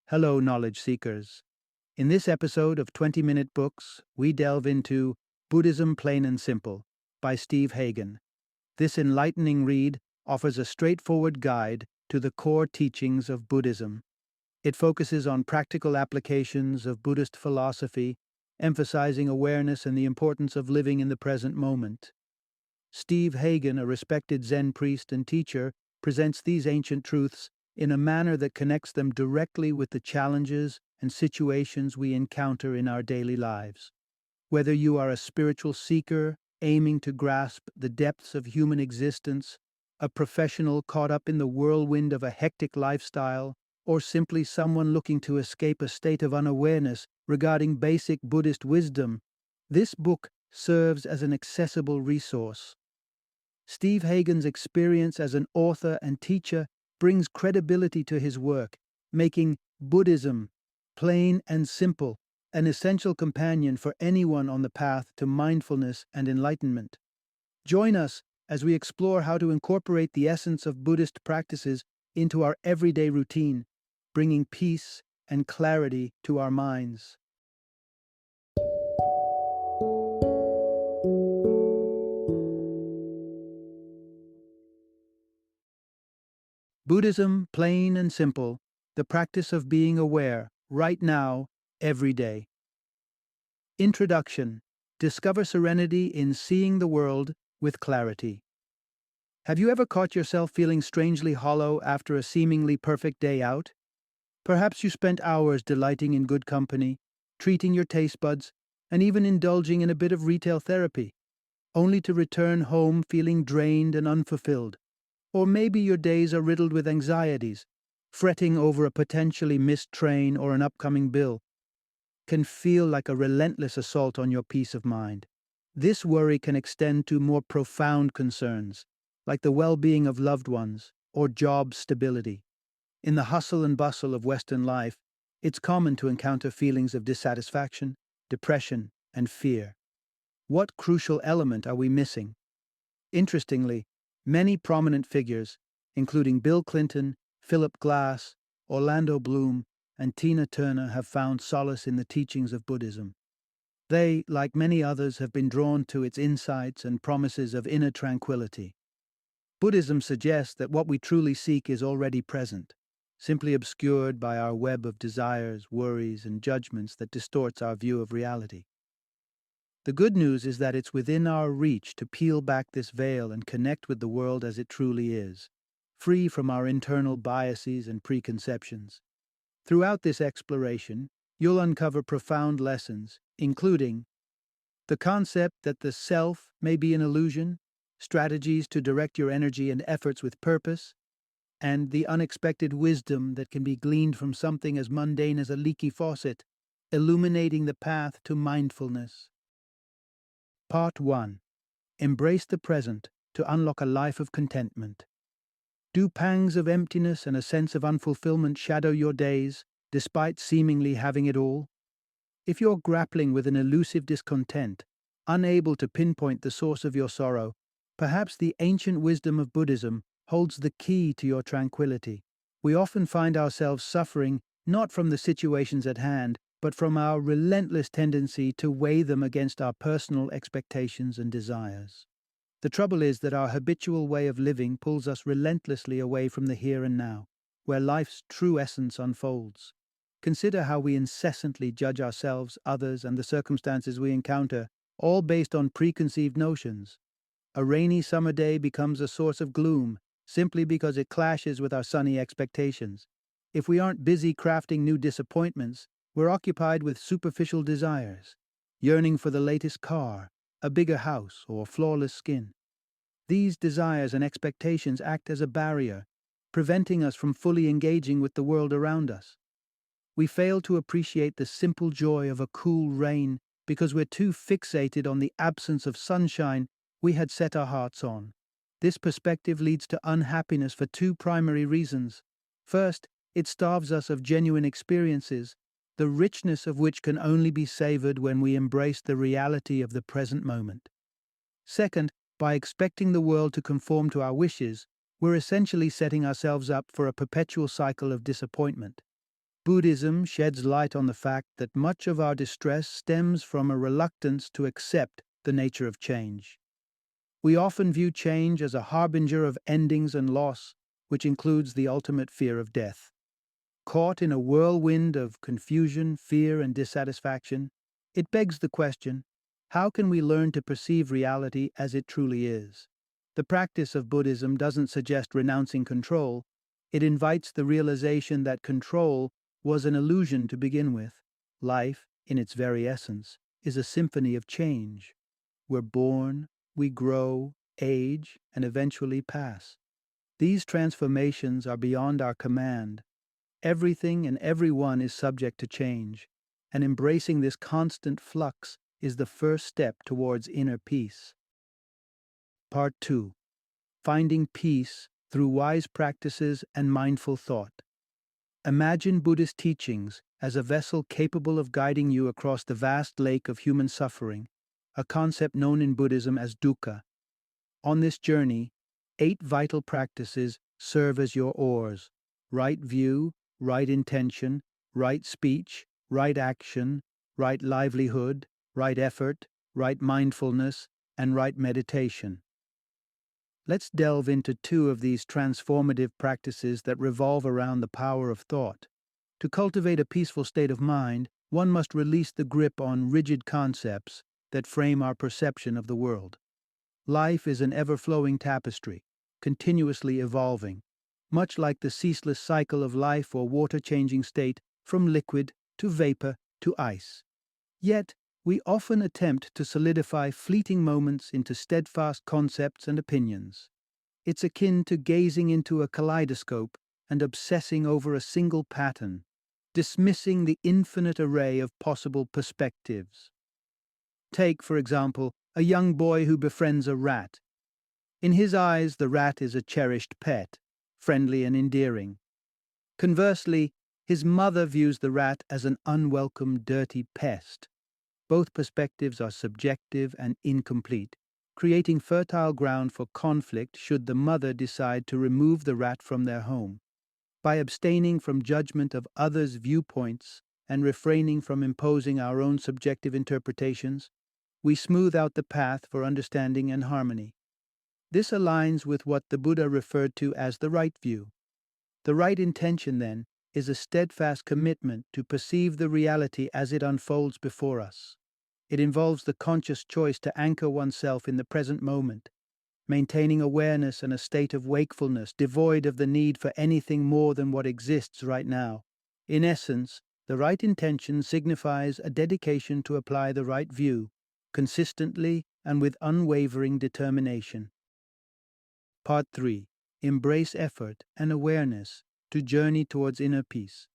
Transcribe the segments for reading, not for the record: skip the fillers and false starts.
Hello, knowledge seekers. In this episode of 20-Minute Books, we delve into Buddhism Plain and Simple by Steve Hagen. This enlightening read offers a straightforward guide to the core teachings of Buddhism. It focuses on practical applications of Buddhist philosophy, emphasizing awareness and the importance of living in the present moment. Steve Hagen, a respected Zen priest and teacher, presents these ancient truths in a manner that connects them directly with the challenges and situations we encounter in our daily lives. Whether you are a spiritual seeker aiming to grasp the depths of human existence, a professional caught up in the whirlwind of a hectic lifestyle, or simply someone looking to escape a state of unawareness regarding basic Buddhist wisdom, this book serves as an accessible resource. Steve Hagen's experience as an author and teacher brings credibility to his work, making Buddhism plain and simple an essential companion for anyone on the path to mindfulness and enlightenment. Join us as we explore how to incorporate the essence of Buddhist practices into our everyday routine, bringing peace and clarity to our minds. Buddhism, plain and simple, the practice of being aware, right now, every day. Introduction. Discover serenity in seeing the world with clarity. Have you ever caught yourself feeling strangely hollow after a seemingly perfect day out? Perhaps you spent hours delighting in good company, treating your taste buds, and even indulging in a bit of retail therapy, only to return home feeling drained and unfulfilled. Or maybe your days are riddled with anxieties, fretting over a potentially missed train or an upcoming bill can feel like a relentless assault on your peace of mind. This worry can extend to more profound concerns, like the well-being of loved ones or job stability. In the hustle and bustle of Western life, it's common to encounter feelings of dissatisfaction, depression, and fear. What crucial element are we missing? Interestingly, many prominent figures, including Bill Clinton, Philip Glass, Orlando Bloom, and Tina Turner, have found solace in the teachings of Buddhism. They, like many others, have been drawn to its insights and promises of inner tranquility. Buddhism suggests that what we truly seek is already present, simply obscured by our web of desires, worries, and judgments that distorts our view of reality. The good news is that it's within our reach to peel back this veil and connect with the world as it truly is, free from our internal biases and preconceptions. Throughout this exploration, you'll uncover profound lessons, including the concept that the self may be an illusion, strategies to direct your energy and efforts with purpose, and the unexpected wisdom that can be gleaned from something as mundane as a leaky faucet, illuminating the path to mindfulness. Part 1. Embrace the present to unlock a life of contentment. Do pangs of emptiness and a sense of unfulfillment shadow your days, despite seemingly having it all? If you're grappling with an elusive discontent, unable to pinpoint the source of your sorrow, perhaps the ancient wisdom of Buddhism holds the key to your tranquility. We often find ourselves suffering not from the situations at hand, but from our relentless tendency to weigh them against our personal expectations and desires. The trouble is that our habitual way of living pulls us relentlessly away from the here and now, where life's true essence unfolds. Consider how we incessantly judge ourselves, others, and the circumstances we encounter, all based on preconceived notions. A rainy summer day becomes a source of gloom, simply because it clashes with our sunny expectations. If we aren't busy crafting new disappointments, we're occupied with superficial desires, yearning for the latest car, a bigger house, or flawless skin. These desires and expectations act as a barrier, preventing us from fully engaging with the world around us. We fail to appreciate the simple joy of a cool rain because we're too fixated on the absence of sunshine we had set our hearts on. This perspective leads to unhappiness for two primary reasons. First, it starves us of genuine experiences, the richness of which can only be savored when we embrace the reality of the present moment. Second, by expecting the world to conform to our wishes, we're essentially setting ourselves up for a perpetual cycle of disappointment. Buddhism sheds light on the fact that much of our distress stems from a reluctance to accept the nature of change. We often view change as a harbinger of endings and loss, which includes the ultimate fear of death. Caught in a whirlwind of confusion, fear, and dissatisfaction, it begs the question, how can we learn to perceive reality as it truly is? The practice of Buddhism doesn't suggest renouncing control, it invites the realization that control was an illusion to begin with. Life, in its very essence, is a symphony of change. We're born, we grow, age, and eventually pass. These transformations are beyond our command. Everything and everyone is subject to change, and embracing this constant flux is the first step towards inner peace. Part 2. Finding peace through wise practices and mindful thought. Imagine Buddhist teachings as a vessel capable of guiding you across the vast lake of human suffering, a concept known in Buddhism as dukkha. On this journey, 8 vital practices serve as your oars: right view, right intention, right speech, right action, right livelihood, right effort, right mindfulness, and right meditation. Let's delve into 2 of these transformative practices that revolve around the power of thought. To cultivate a peaceful state of mind, one must release the grip on rigid concepts that frame our perception of the world. Life is an ever-flowing tapestry, continuously evolving, much like the ceaseless cycle of life or water-changing state from liquid to vapor to ice. Yet, we often attempt to solidify fleeting moments into steadfast concepts and opinions. It's akin to gazing into a kaleidoscope and obsessing over a single pattern, dismissing the infinite array of possible perspectives. Take, for example, a young boy who befriends a rat. In his eyes, the rat is a cherished pet, friendly and endearing. Conversely, his mother views the rat as an unwelcome, dirty pest. Both perspectives are subjective and incomplete, creating fertile ground for conflict should the mother decide to remove the rat from their home. By abstaining from judgment of others' viewpoints and refraining from imposing our own subjective interpretations, we smooth out the path for understanding and harmony. This aligns with what the Buddha referred to as the right view. The right intention, then, is a steadfast commitment to perceive the reality as it unfolds before us. It involves the conscious choice to anchor oneself in the present moment, maintaining awareness and a state of wakefulness devoid of the need for anything more than what exists right now. In essence, the right intention signifies a dedication to apply the right view, consistently and with unwavering determination. Part 3. Embrace effort and awareness to journey towards inner peace.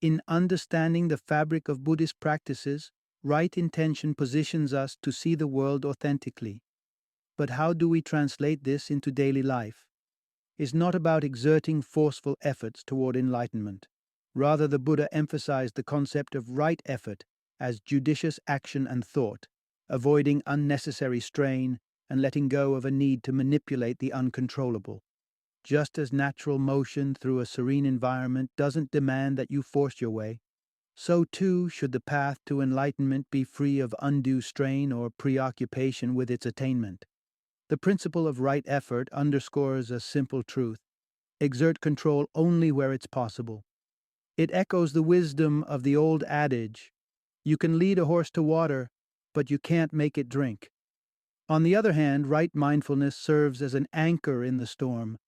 In understanding the fabric of Buddhist practices, right intention positions us to see the world authentically. But how do we translate this into daily life? It's not about exerting forceful efforts toward enlightenment. Rather, the Buddha emphasized the concept of right effort as judicious action and thought, avoiding unnecessary strain and letting go of a need to manipulate the uncontrollable. Just as natural motion through a serene environment doesn't demand that you force your way, so too should the path to enlightenment be free of undue strain or preoccupation with its attainment. The principle of right effort underscores a simple truth: exert control only where it's possible. It echoes the wisdom of the old adage, you can lead a horse to water, but you can't make it drink. On the other hand, right mindfulness serves as an anchor in the storm,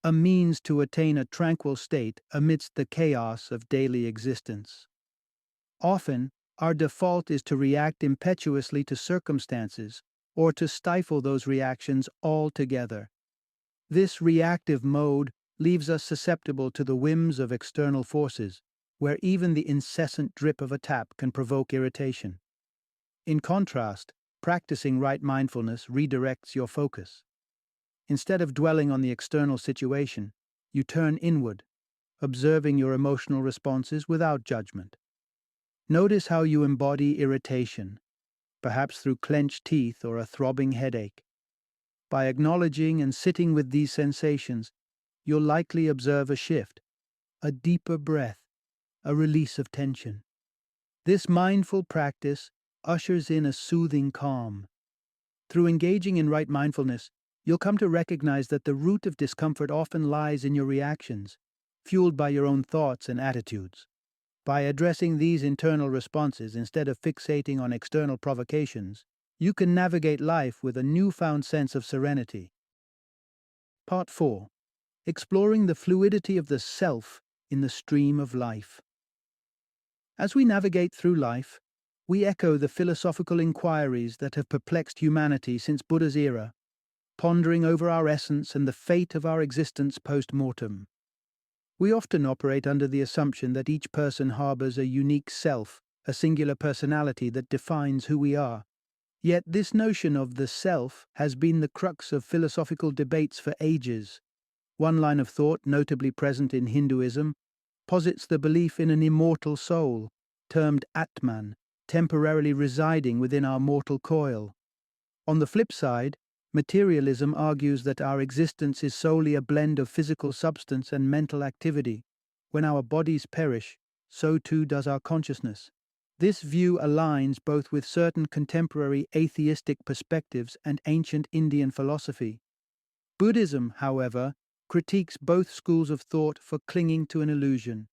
a means to attain a tranquil state amidst the chaos of daily existence. Often, our default is to react impetuously to circumstances, or to stifle those reactions altogether. This reactive mode leaves us susceptible to the whims of external forces, where even the incessant drip of a tap can provoke irritation. In contrast, practicing right mindfulness redirects your focus. Instead of dwelling on the external situation, you turn inward, observing your emotional responses without judgment. Notice how you embody irritation, perhaps through clenched teeth or a throbbing headache. By acknowledging and sitting with these sensations, you'll likely observe a shift, a deeper breath, a release of tension. This mindful practice ushers in a soothing calm. Through engaging in right mindfulness, you'll come to recognize that the root of discomfort often lies in your reactions, fueled by your own thoughts and attitudes. By addressing these internal responses instead of fixating on external provocations, you can navigate life with a newfound sense of serenity. Part 4. Exploring the fluidity of the self in the stream of life. As we navigate through life, we echo the philosophical inquiries that have perplexed humanity since Buddha's era, pondering over our essence and the fate of our existence post-mortem. We often operate under the assumption that each person harbors a unique self, a singular personality that defines who we are. Yet this notion of the self has been the crux of philosophical debates for ages. One line of thought, notably present in Hinduism, posits the belief in an immortal soul, termed Atman, temporarily residing within our mortal coil. On the flip side, materialism argues that our existence is solely a blend of physical substance and mental activity. When our bodies perish, so too does our consciousness. This view aligns both with certain contemporary atheistic perspectives and ancient Indian philosophy. Buddhism, however, critiques both schools of thought for clinging to an illusion.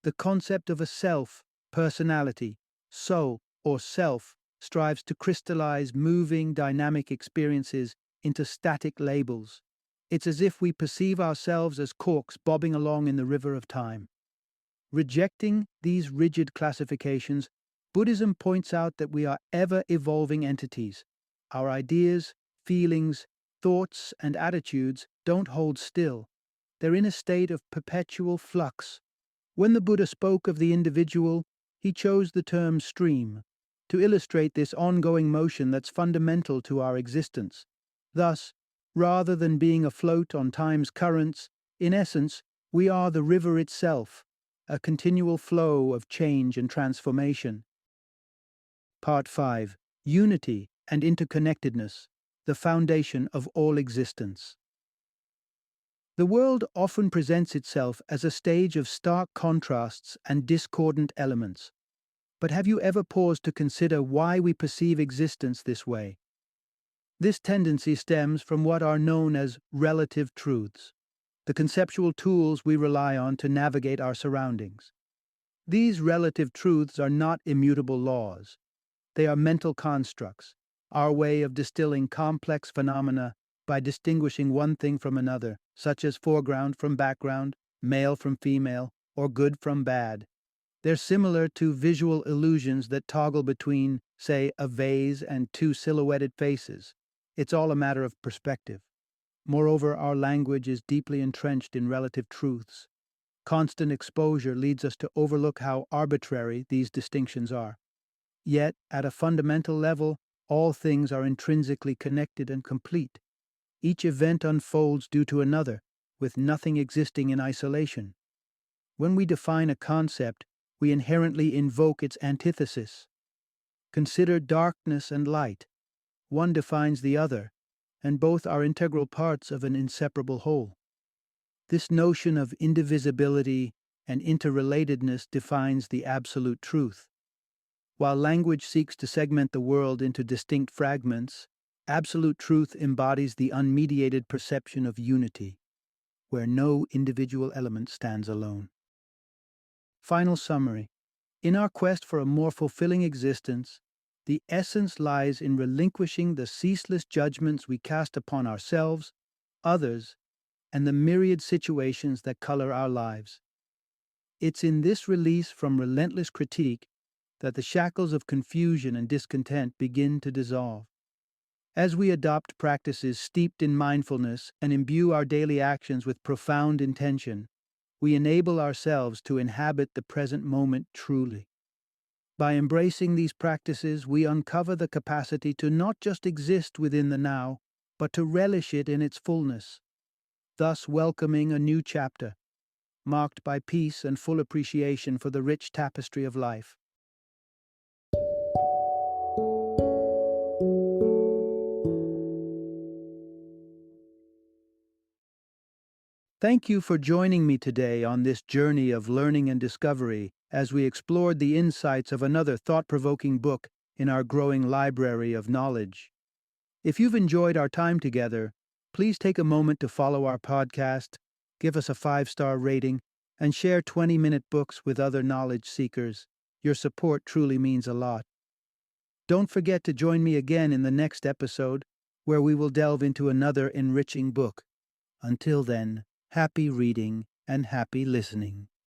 The concept of a self, personality, soul, or self strives to crystallize moving, dynamic experiences into static labels. It's as if we perceive ourselves as corks bobbing along in the river of time. Rejecting these rigid classifications, Buddhism points out that we are ever-evolving entities. Our ideas, feelings, thoughts, and attitudes don't hold still. They're in a state of perpetual flux. When the Buddha spoke of the individual, he chose the term stream to illustrate this ongoing motion that's fundamental to our existence. Thus, rather than being afloat on time's currents, in essence, we are the river itself, a continual flow of change and transformation. Part 5. Unity and interconnectedness, the foundation of all existence. The world often presents itself as a stage of stark contrasts and discordant elements. But have you ever paused to consider why we perceive existence this way? This tendency stems from what are known as relative truths, the conceptual tools we rely on to navigate our surroundings. These relative truths are not immutable laws. They are mental constructs, our way of distilling complex phenomena by distinguishing one thing from another, such as foreground from background, male from female, or good from bad. They're similar to visual illusions that toggle between, say, a vase and two silhouetted faces. It's all a matter of perspective. Moreover, our language is deeply entrenched in relative truths. Constant exposure leads us to overlook how arbitrary these distinctions are. Yet, at a fundamental level, all things are intrinsically connected and complete. Each event unfolds due to another, with nothing existing in isolation. When we define a concept, we inherently invoke its antithesis. Consider darkness and light. One defines the other, and both are integral parts of an inseparable whole. This notion of indivisibility and interrelatedness defines the absolute truth. While language seeks to segment the world into distinct fragments, absolute truth embodies the unmediated perception of unity, where no individual element stands alone. Final summary. In our quest for a more fulfilling existence, the essence lies in relinquishing the ceaseless judgments we cast upon ourselves, others, and the myriad situations that color our lives. It's in this release from relentless critique that the shackles of confusion and discontent begin to dissolve. As we adopt practices steeped in mindfulness and imbue our daily actions with profound intention, we enable ourselves to inhabit the present moment truly. By embracing these practices, we uncover the capacity to not just exist within the now, but to relish it in its fullness, thus welcoming a new chapter, marked by peace and full appreciation for the rich tapestry of life. Thank you for joining me today on this journey of learning and discovery as we explored the insights of another thought-provoking book in our growing library of knowledge. If you've enjoyed our time together, please take a moment to follow our podcast, give us a 5-star rating, and share 20-minute books with other knowledge seekers. Your support truly means a lot. Don't forget to join me again in the next episode, where we will delve into another enriching book. Until then, happy reading and happy listening.